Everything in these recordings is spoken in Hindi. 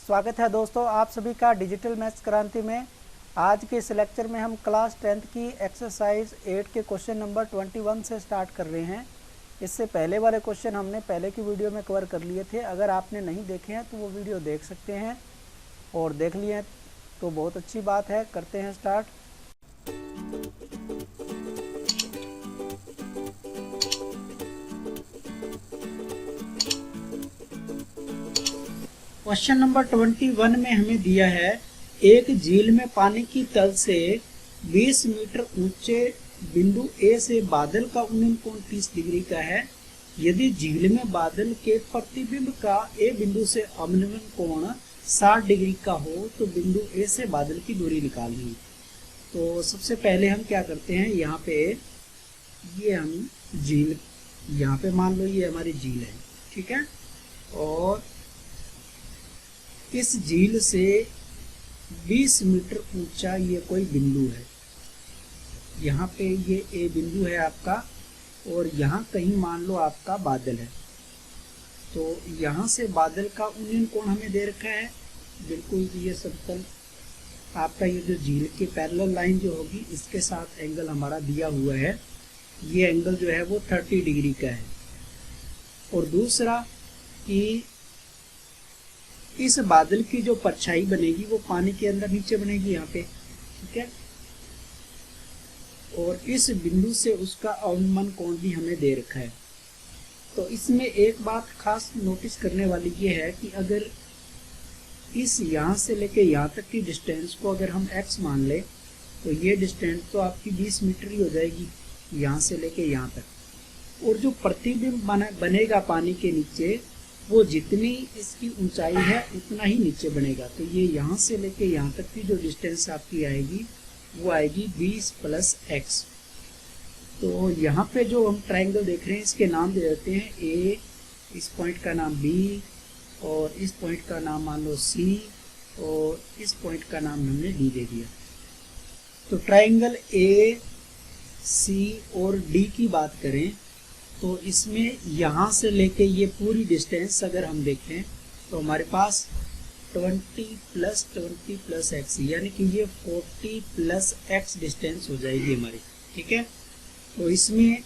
स्वागत है दोस्तों आप सभी का डिजिटल मैथ्स क्रांति में। आज के इस लेक्चर में हम क्लास 10th की एक्सरसाइज 8 के क्वेश्चन नंबर 21 से स्टार्ट कर रहे हैं। इससे पहले वाले क्वेश्चन हमने पहले की वीडियो में कवर कर लिए थे। अगर आपने नहीं देखे हैं तो वो वीडियो देख सकते हैं, और देख लिए हैं तो बहुत अच्छी बात है। करते हैं स्टार्ट। क्वेश्चन नंबर 21 में हमें दिया है, एक झील में पानी की तल से 20 मीटर ऊंचे बिंदु ए से बादल का उन्नयन कोण 30 डिग्री का है। यदि झील में बादल के प्रतिबिंब का ए बिंदु से अवनमन कोण 60 डिग्री का हो तो बिंदु ए से बादल की दूरी निकालनी। तो सबसे पहले हम क्या करते हैं, यहाँ पे ये हम झील, यहाँ पे मान लो ये हमारी झील है, ठीक है। और इस झील से 20 मीटर ऊंचा ये कोई बिंदु है। यहाँ पे ये ए बिंदु है आपका, और यहाँ कहीं मान लो आपका बादल है। तो यहाँ से बादल का उन्नयन कोण हमें दे रखा है। बिल्कुल ये समतल आपका, ये जो झील की पैरेलल लाइन जो होगी इसके साथ एंगल हमारा दिया हुआ है। ये एंगल जो है वो 30 डिग्री का है। और दूसरा कि इस बादल की जो परछाई बनेगी वो पानी के अंदर नीचे बनेगी यहाँ पे, ठीक है। और इस बिंदु से उसका अवनमन कोण भी हमें दे रखा है। तो इसमें एक बात खास नोटिस करने वाली ये है कि अगर इस यहाँ से लेके यहाँ तक की डिस्टेंस को अगर हम x मान ले तो ये डिस्टेंस तो आपकी 20 मीटर ही हो जाएगी, यहाँ से लेके यहाँ तक। और जो प्रतिबिंब बनेगा पानी के नीचे, वो जितनी इसकी ऊंचाई है उतना ही नीचे बनेगा। तो ये यहाँ से लेके यहाँ तक की जो डिस्टेंस आपकी आएगी वो आएगी 20 + x। तो यहाँ पे जो हम ट्रायंगल देख रहे हैं इसके नाम दे देते हैं ए, इस पॉइंट का नाम B, और इस पॉइंट का नाम मान लो C, और इस पॉइंट का नाम हमने D दे दिया। तो ट्रायंगल A, C और D की बात करें तो इसमें यहाँ से लेके ये पूरी डिस्टेंस अगर हम देखें तो हमारे पास 20 + x, यानी कि ये 40 + x डिस्टेंस हो जाएगी हमारी, ठीक है। तो इसमें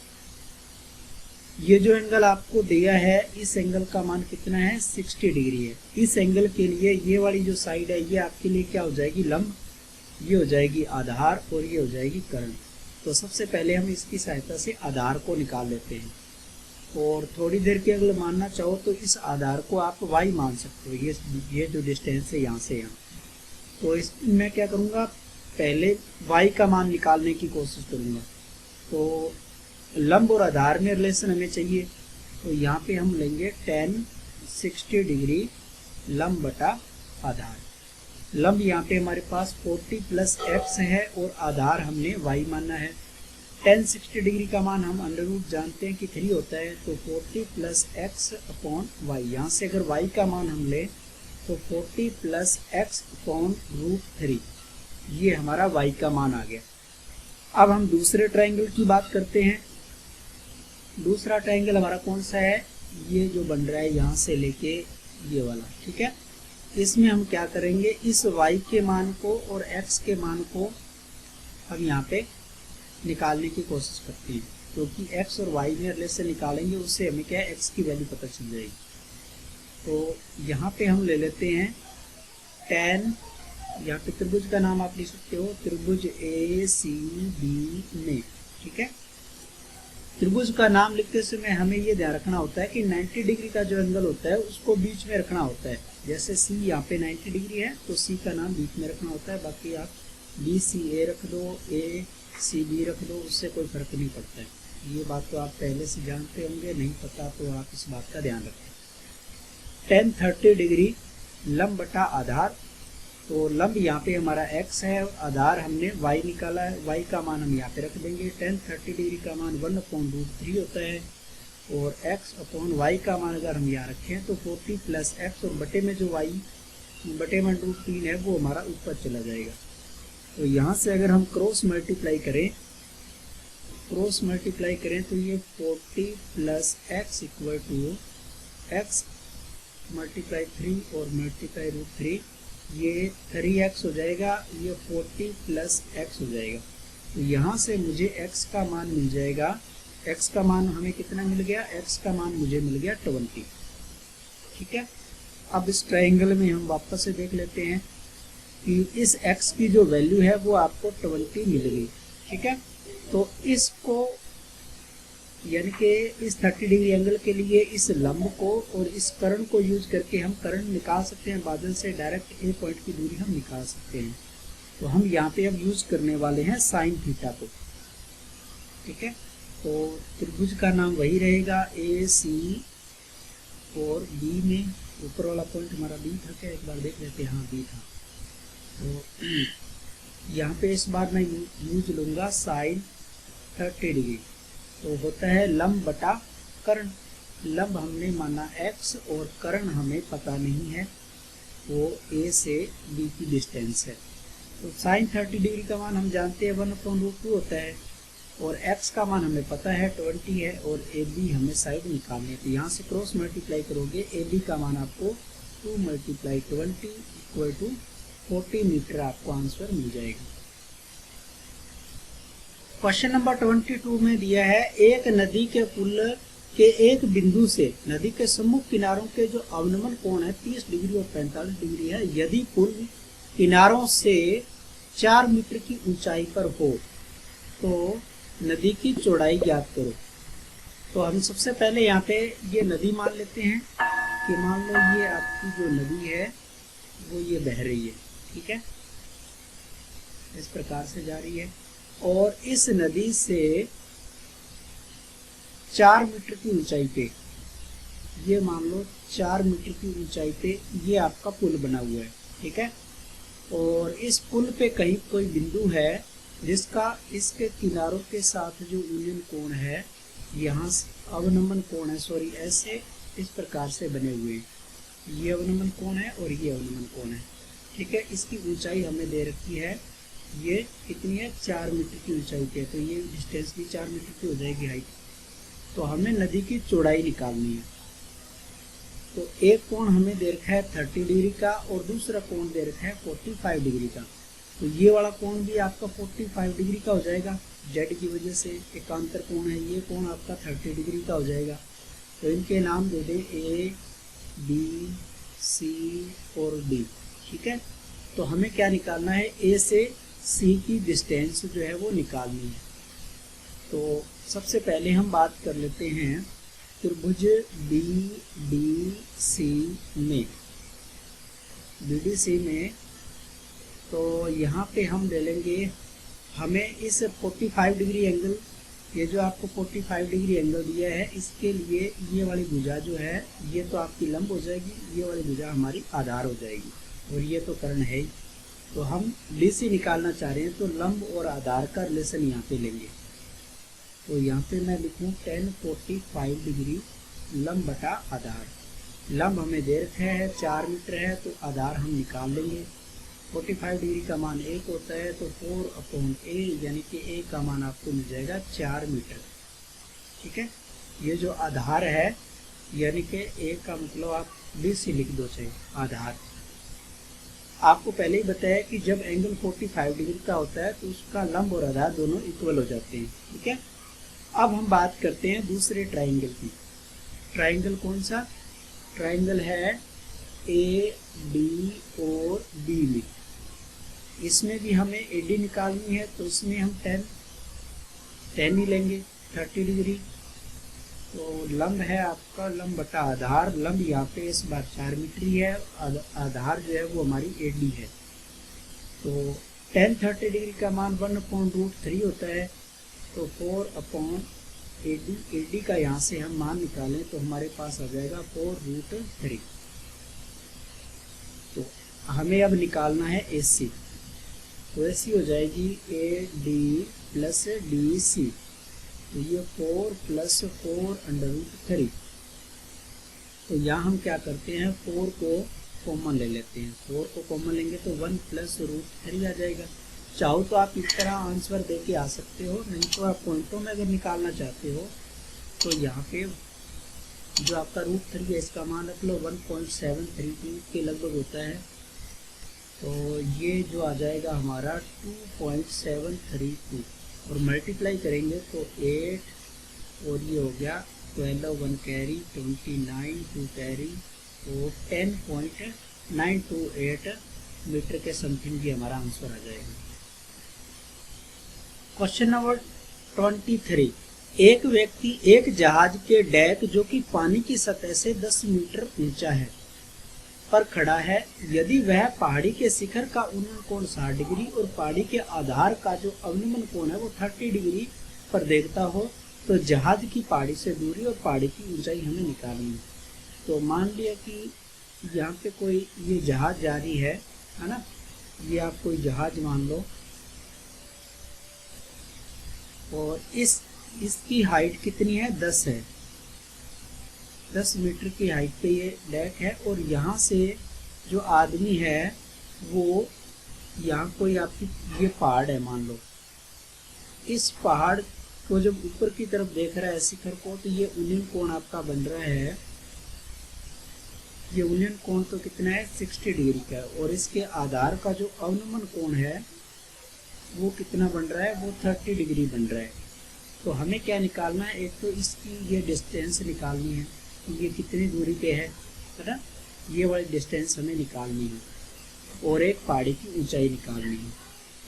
ये जो एंगल आपको दिया है, इस एंगल का मान कितना है, 60 डिग्री है। इस एंगल के लिए ये वाली जो साइड है ये आपके लिए क्या हो जाएगी, लंब। ये हो जाएगी आधार, और ये हो जाएगी कर्ण। तो सबसे पहले हम इसकी सहायता से आधार को निकाल लेते हैं। और थोड़ी देर के अगर मानना चाहो तो इस आधार को आप y मान सकते हो। ये जो डिस्टेंस है यहाँ से यहाँ। तो इसमें क्या करूँगा, पहले y का मान निकालने की कोशिश करूँगा। तो लंब और आधार में रिलेशन हमें चाहिए। तो यहाँ पे हम लेंगे tan 60 डिग्री लंब बटा आधार। लंब यहाँ पे हमारे पास 40 + x है, और आधार हमने y मानना है। tan 60 डिग्री का मान हम √ जानते हैं कि 3 होता है। तो 40 + x/y, यहाँ से अगर y का मान हम ले तो 40 + x/√3, ये हमारा y का मान आ गया। अब हम दूसरे ट्रायंगल की बात करते हैं। दूसरा ट्रायंगल हमारा कौन सा है, ये जो बन रहा है यहाँ से लेके ये वाला, ठीक है। इसमें हम क्या करेंगे, इस y के मान को और x के मान को हम यहाँ पे निकालने की कोशिश करते हैं, क्योंकि x और y में रिलेशन निकालेंगे उससे हमें क्या है, x की वैल्यू पता चल जाएगी। तो यहाँ पे हम ले लेते हैं tan, यहाँ पे त्रिभुज का नाम आप लिख सकते हो, त्रिभुज ACB में, ठीक है। त्रिभुज का नाम लिखते समय हमें ये ध्यान रखना होता है कि 90 डिग्री का जो एंगल होता है उसको बीच में रखना होता है। जैसे C यहाँ पे 90 डिग्री है तो C का नाम बीच में रखना होता है। बाकी आप BCA रख दो, ACB रख दो, उससे कोई फर्क नहीं पड़ता है। ये बात तो आप पहले से जानते होंगे, नहीं पता तो आप इस बात का ध्यान रखें। tan 30 डिग्री लंब बटा आधार। तो लंब यहाँ पे हमारा x है, और आधार हमने y निकाला है। y का मान हम यहाँ पे रख देंगे। tan 30 डिग्री का मान 1/√3 होता है, और x/y का मान अगर हम यहाँ रखें तो 40 + x, और बटे में जो y बटे में √3 है वो हमारा ऊपर चला जाएगा। तो यहाँ से अगर हम क्रॉस मल्टीप्लाई करें तो ये 40 + x = x मल्टीप्लाई 3 और मल्टीप्लाई √3, ये 3x हो जाएगा, ये 40 प्लस x हो जाएगा। तो यहाँ से मुझे x का मान मिल जाएगा। x का मान हमें कितना मिल गया? x का मान मुझे मिल गया 20। ठीक है, अब इस ट्रायंगल में हम वापस से देख लेते हैं कि इस x की जो वैल्यू है वो आपको 20 मिल गई। ठीक है, तो इसको यानी कि इस 30 डिग्री एंगल के लिए इस लंब को और इस कर्ण को यूज करके हम कर्ण निकाल सकते हैं। बादल से डायरेक्ट ए पॉइंट की दूरी हम निकाल सकते हैं। तो हम यहाँ पे अब यूज करने वाले हैं साइन थीटा को। ठीक है, तो त्रिभुज का नाम वही रहेगा ए सी, और बी में ऊपर वाला पॉइंट हमारा बी था क्या? एक बार देख लेते हैं। हाँ, बी था। तो यहाँ पे इस बार मैं यूज लूँगा साइन 30 डिग्री। तो होता है लंब बटा कर्ण। लंब हमने माना x और कर्ण हमें पता नहीं है, वो a से b की डिस्टेंस है। तो साइन 30 डिग्री का मान हम जानते हैं 1/√2 होता है, और x का मान हमें पता है 20 है, और AB हमें साइड निकालनी है। तो यहाँ से क्रॉस मल्टीप्लाई करोगे, AB का मान आपको 2 × 20 = 40 मीटर आपको आंसर मिल जाएगा। क्वेश्चन नंबर 22 में दिया है, एक नदी के पुल के एक बिंदु से नदी के सम्मुख किनारों के जो अवनमन कोण है 30 डिग्री और 45 डिग्री है। यदि पुल किनारों से 4 मीटर की ऊंचाई पर हो तो नदी की चौड़ाई ज्ञात करो। तो हम सबसे पहले यहाँ पे ये नदी मान लेते हैं कि मान लो ये आपकी जो नदी है वो ये बह रही है। ठीक है, इस प्रकार से जा रही है, और इस नदी से 4 मीटर की ऊंचाई पे, ये मान लो 4 मीटर की ऊंचाई पे ये आपका पुल बना हुआ है। ठीक है, और इस पुल पे कहीं कोई बिंदु है जिसका इसके किनारों के साथ जो यूनियन कोण है, यहाँ अवनमन कोण है, सॉरी, ऐसे इस प्रकार से बने हुए, ये अवनमन कोण है और ये अवनमन कोण है। ठीक है, इसकी ऊंचाई हमें दे रखी है, ये कितनी है? 4 मीटर की ऊंचाई पे, तो ये डिस्टेंस भी 4 मीटर की हो जाएगी हाइट। तो हमें नदी की चौड़ाई निकालनी है। तो एक कोण हमें दे रखा है 30 डिग्री का और दूसरा कोण दे रखा है 45 डिग्री का। तो ये वाला कोण भी आपका 45 डिग्री का हो जाएगा, जेड की वजह से एकांतर कोण है, ये कोण आपका 30 डिग्री का हो जाएगा। तो इनके नाम दे दें ए, बी, सी और डी। ठीक है, तो हमें क्या निकालना है? ए से सी की डिस्टेंस जो है वो निकालनी है। तो सबसे पहले हम बात कर लेते हैं त्रिभुज BDC में। तो यहाँ पे हम ले लेंगे, हमें इस 45 डिग्री एंगल, ये जो आपको 45 डिग्री एंगल दिया है, इसके लिए ये वाली भुजा जो है ये तो आपकी लंब हो जाएगी, ये वाली भुजा हमारी आधार हो जाएगी, और ये तो कर्ण है ही। तो हम DC निकालना चाह रहे हैं, तो लंब और आधार का रिलेशन यहाँ पे लेंगे। तो यहाँ पे मैं लिखूँ tan 45 डिग्री लंब बटा आधार। लंब हमें दे रखा है 4 मीटर है, तो आधार हम निकाल लेंगे। 45 डिग्री का मान 1 होता है, तो 4/a, यानी कि a का मान आपको मिल जाएगा 4 मीटर। ठीक है, ये जो आधार है यानी कि a का मतलब आप DC लिख दो, चाहे आधार। आपको पहले ही बताया कि जब एंगल 45 डिग्री का होता है तो उसका लंब और आधार दोनों इक्वल हो जाते हैं। ठीक है, अब हम बात करते हैं दूसरे ट्राइंगल की। ट्राइंगल कौन सा? ट्राइंगल है AD और B में। इसमें भी हमें AD निकालनी है, तो इसमें हम tan ही लेंगे 30 डिग्री। तो लंब है आपका लंब बटा आधार। लंब यहाँ पे इस बार 4 मीटर ही है, आधार जो है वो हमारी AD है। तो tan 30 डिग्री का मान 1/√3 होता है, तो 4/AD का यहाँ से हम मान निकालें तो हमारे पास आ जाएगा 4√3। तो हमें अब निकालना है AC। तो AC हो जाएगी AD + DC, तो ये 4 + 4√3। तो यहाँ हम क्या करते हैं, 4 को कॉमन ले लेते हैं। 4 को कॉमन लेंगे तो 1 + √3 आ जाएगा। चाहो तो आप इस तरह आंसर दे के आ सकते हो, नहीं तो आप पॉइंटों में अगर निकालना चाहते हो तो यहाँ पे जो आपका √3 है इसका मान रख लो 1.732 के लगभग होता है। तो ये जो आ जाएगा हमारा 2.732 और मल्टीप्लाई करेंगे तो 8 और ये हो गया 12 1 कैरी 29 2 कैरी तो 10.928 मीटर के समथिंग भी हमारा आंसर आ जाएगा। क्वेश्चन नंबर 23, एक व्यक्ति एक जहाज के डेक जो कि पानी की सतह से 10 मीटर ऊंचा है पर खड़ा है। यदि वह पहाड़ी के शिखर का उन्नयन कोण 60 डिग्री और पहाड़ी के आधार का जो अवनमन कोण है वो 30 डिग्री पर देखता हो तो जहाज की पहाड़ी से दूरी और पहाड़ी की ऊंचाई हमें निकालनी है। तो मान लिया कि यहाँ पे कोई ये जहाज जारी है ना, ये आप कोई जहाज मान लो और इसकी हाइट कितनी है 10 है, 10 मीटर की हाइट पे ये डेक है और यहाँ से जो आदमी है वो यहाँ कोई आपकी ये पहाड़ है मान लो, इस पहाड़ को जब ऊपर की तरफ देख रहा है शिखर को तो ये उन्नयन कोण आपका बन रहा है, ये उन्नयन कोण तो कितना है 60 डिग्री का है और इसके आधार का जो अवनमन कोण है वो कितना बन रहा है वो 30 डिग्री बन रहा है। तो हमें क्या निकालना है, एक तो इसकी ये डिस्टेंस निकालनी है, ये कितनी दूरी पे है ना, ये वाली डिस्टेंस हमें निकालनी है और एक पहाड़ी की ऊंचाई निकालनी है।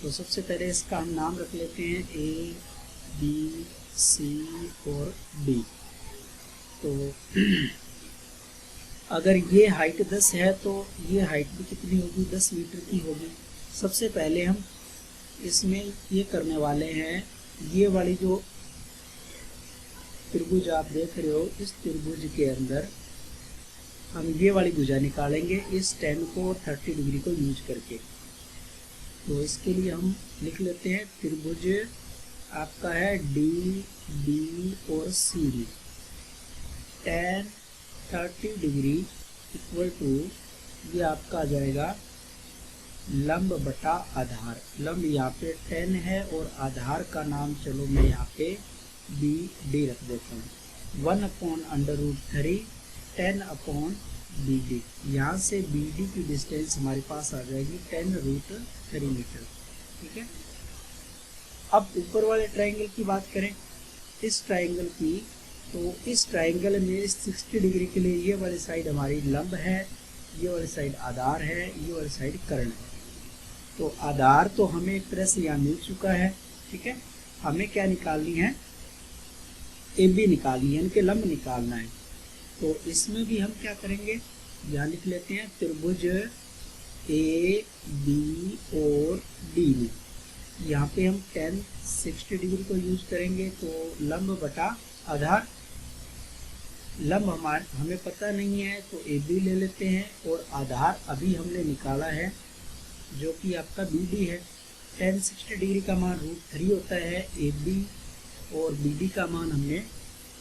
तो सबसे पहले इसका हम नाम रख लेते हैं A B C और D। तो अगर ये हाइट 10 है तो ये हाइट भी कितनी होगी 10 मीटर की होगी। सबसे पहले हम इसमें ये करने वाले हैं, ये वाली जो त्रिभुज आप देख रहे हो इस त्रिभुज के अंदर हम ये वाली भुजा निकालेंगे इस 10 को 30 डिग्री को यूज करके। तो इसके लिए हम लिख लेते हैं त्रिभुज आपका है डी बी और C D, 10 30 degree equal to ये आपका आ जाएगा लंब बटा आधार। लंब यहाँ पे 10 है और आधार का नाम चलो मैं यहाँ पे बी डी रख देता हूँ। 1/√3 10/BD। यहाँ से BD की डिस्टेंस हमारे पास आ जाएगी 10√3 मीटर। ठीक है, अब ऊपर वाले ट्राइंगल की बात करें, इस ट्राइंगल की, तो इस ट्राइंगल में 60 डिग्री के लिए ये वाली साइड हमारी लंब है, ये वाली साइड आधार है, ये वाली साइड कर्ण है। तो आधार तो हमें एक तरह से यहाँ मिल चुका है। ठीक है, हमें क्या निकालनी है AB निकालनी है, यानी कि लंब निकालना है। तो इसमें भी हम क्या करेंगे, यहाँ लिख लेते हैं त्रिभुज AB और D में यहाँ पे हम 60 डिग्री को यूज करेंगे। तो लंब बटा आधार, लंब हमें पता नहीं है तो AB ले लेते हैं और आधार अभी हमने निकाला है जो कि आपका BD है। 60 डिग्री का मान √3 होता है, AB और BD का मान हमने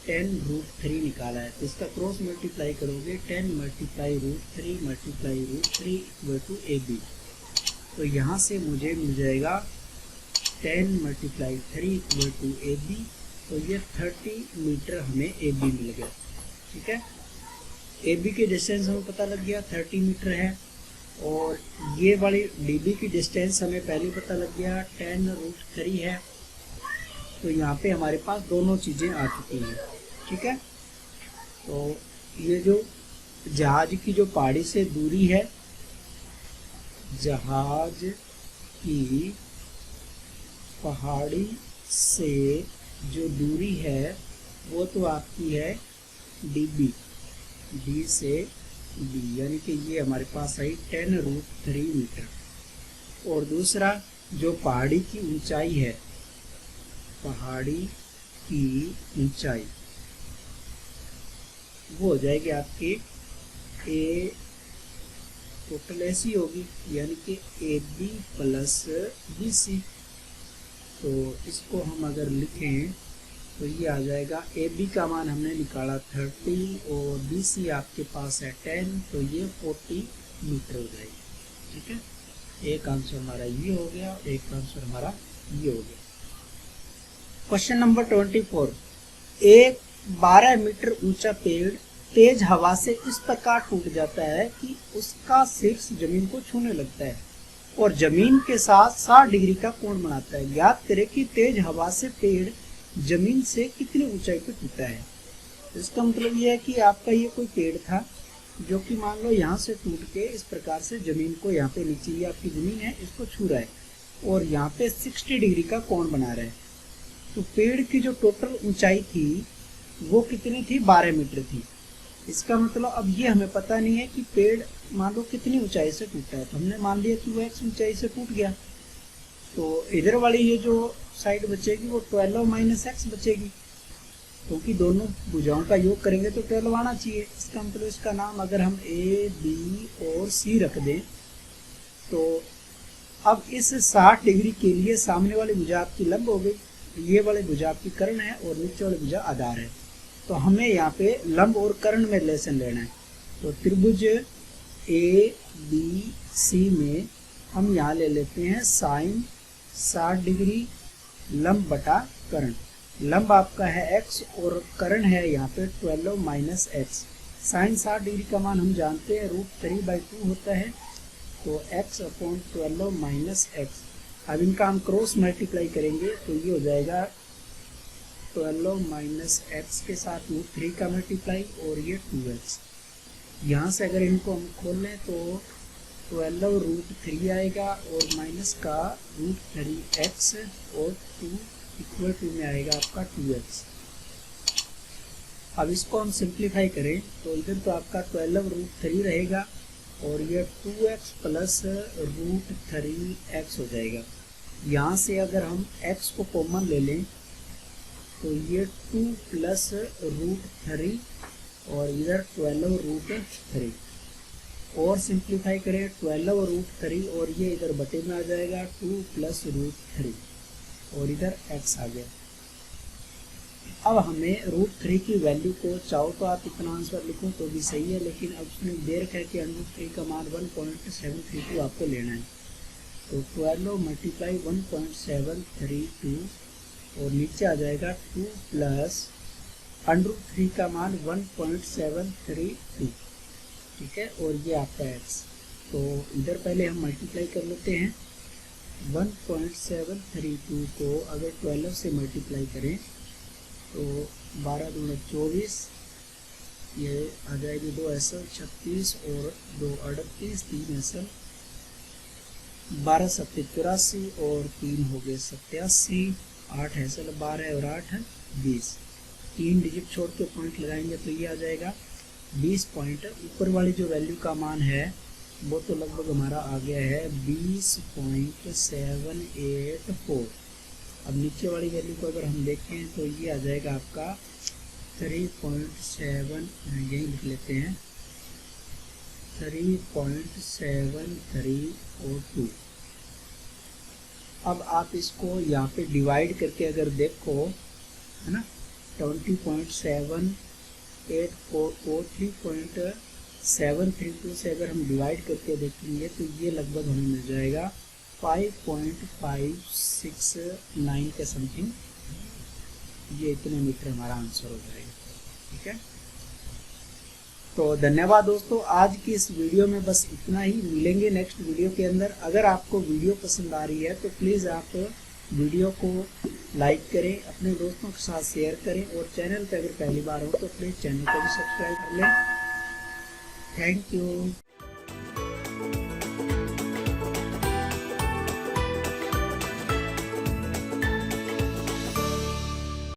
10√3 निकाला है। तो इसका क्रॉस मल्टीप्लाई करोगे 10 × √3 इक्वल टू AB। तो यहाँ से मुझे मिल जाएगा 10 × 3 इक्वल टू AB। तो ये 30 मीटर हमें AB मिल गया। ठीक है, AB की डिस्टेंस हमें पता लग गया 30 मीटर है और ये वाली DB की डिस्टेंस हमें पहले पता लग गया 10√3 है। तो यहाँ पे हमारे पास दोनों चीज़ें आ चुकी हैं। ठीक है, तो ये जो जहाज की जो पहाड़ी से दूरी है, जहाज की पहाड़ी से जो दूरी है वो तो आपकी है DB, D से D, यानी कि ये हमारे पास आई 10√3 मीटर। और दूसरा जो पहाड़ी की ऊंचाई है, पहाड़ी की ऊंचाई वो हो जाएगी आपकी A टोटल ऐसी होगी, यानी कि AB + BC। तो इसको हम अगर लिखें तो ये आ जाएगा AB का मान हमने निकाला 30 और BC आपके पास है 10, तो ये 40 मीटर हो जाएगी। ठीक है, एक आंसर हमारा ये हो गया, एक आंसर हमारा ये हो गया। क्वेश्चन नंबर 24, एक 12 मीटर ऊंचा पेड़ तेज हवा से इस प्रकार टूट जाता है कि उसका शीर्ष जमीन को छूने लगता है और जमीन के साथ 60 डिग्री का कोण बनाता है। ज्ञात करें कि तेज हवा से पेड़ जमीन से कितनी ऊंचाई पर टूटा है। इसका मतलब यह है कि आपका ये कोई पेड़ था जो कि मान लो यहाँ से टूट के इस प्रकार से जमीन को, यहाँ पे नीचे ये आपकी जमीन है, इसको छू रहा है और यहाँ पे 60 डिग्री का कोण बना रहा है। तो पेड़ की जो टोटल ऊंचाई थी वो कितनी थी? 12 मीटर थी। इसका मतलब अब ये हमें पता नहीं है कि पेड़ मान लो कितनी ऊंचाई से टूटा है, तो हमने मान लिया कि वो x ऊंचाई से टूट गया। तो इधर वाली ये जो साइड बचेगी वो 12 माइनस एक्स बचेगी, क्योंकि दोनों भुजाओं का योग करेंगे तो 12 आना चाहिए। इसका मतलब इसका नाम अगर हम ए बी और सी रख दें तो अब इस 60 डिग्री के लिए सामने वाली भुजा आपकी लंब हो गई, ये वाली भुजा आपकी कर्ण है और नीचे वाली भुजा आधार है। तो हमें यहाँ पे लंब और कर्ण में रिलेशन लेना है। तो त्रिभुज ए बी सी में हम यहाँ ले लेते हैं साइन 60 डिग्री लंब बटा कर्ण। लंब आपका है x और कर्ण है यहाँ पे 12 माइनस एक्स। साइन 60 डिग्री का मान हम जानते हैं √3/2 होता है, तो x अपॉन 12 माइनस एक्स। अब इनका हम क्रॉस मल्टीप्लाई करेंगे तो ये हो जाएगा 12 माइनस एक्स के साथ √3 का मल्टीप्लाई और ये 2x। यहाँ से अगर इनको हम खोल लें तो 12 √3 आएगा और माइनस का √3x और 2 इक्वल टू में आएगा आपका 2x। अब इसको हम सिंप्लीफाई करें तो इधर तो आपका 12 √3 रहेगा और ये 2x प्लस √3x हो जाएगा। यहाँ से अगर हम x को कॉमन ले लें तो ये 2 प्लस √3 और इधर 12 √3 और सिंप्लीफाई करें 12 √3 और ये इधर बटे में आ जाएगा 2 प्लस √3 और इधर x आ गया। अब हमें √3 की वैल्यू को चाहो तो आप इतना आंसर लिखो तो भी सही है, लेकिन अब उसमें दे रखा है कि √3 का मान 1.732 आपको लेना है। तो 12 मल्टीप्लाई 1.732 और नीचे आ जाएगा 2 प्लस √3 का मान 1.732, ठीक है, और ये आपका x। तो इधर पहले हम मल्टीप्लाई कर लेते हैं। 1.732 को अगर 12 से मल्टीप्लाई करें तो 12 दूनी 24, ये आ जाएगी 2 ऐसा 36 और 2 38, 3 ऐसा 12 सत्ते 84 और 3 हो गए 87, 8 ऐसा 12 और 8 20। 3 डिजिट छोड़ के पॉइंट लगाएंगे तो ये आ जाएगा 20 पॉइंट। ऊपर वाली जो वैल्यू का मान है वो तो लगभग हमारा आ गया है 20.784। अब नीचे वाली वैल्यू को अगर हम देखें तो ये आ जाएगा आपका 3.7, यही लिख लेते हैं 3.732। अब आप इसको यहाँ पे डिवाइड करके अगर देखो, है ना, 20.784 से अगर हम डिवाइड करके देखेंगे तो ये लगभग हमें मिल जाएगा 5.569 के समथिंग। ये इतने मीटर हमारा आंसर हो जाएगा, ठीक है। तो धन्यवाद दोस्तों, आज की इस वीडियो में बस इतना ही। मिलेंगे नेक्स्ट वीडियो के अंदर। अगर आपको वीडियो पसंद आ रही है तो प्लीज़ आप वीडियो को लाइक करें, अपने दोस्तों के साथ शेयर करें और चैनल पर अगर पहली बार हो तो प्लीज़ चैनल को भी सब्सक्राइब कर लें। Thank you.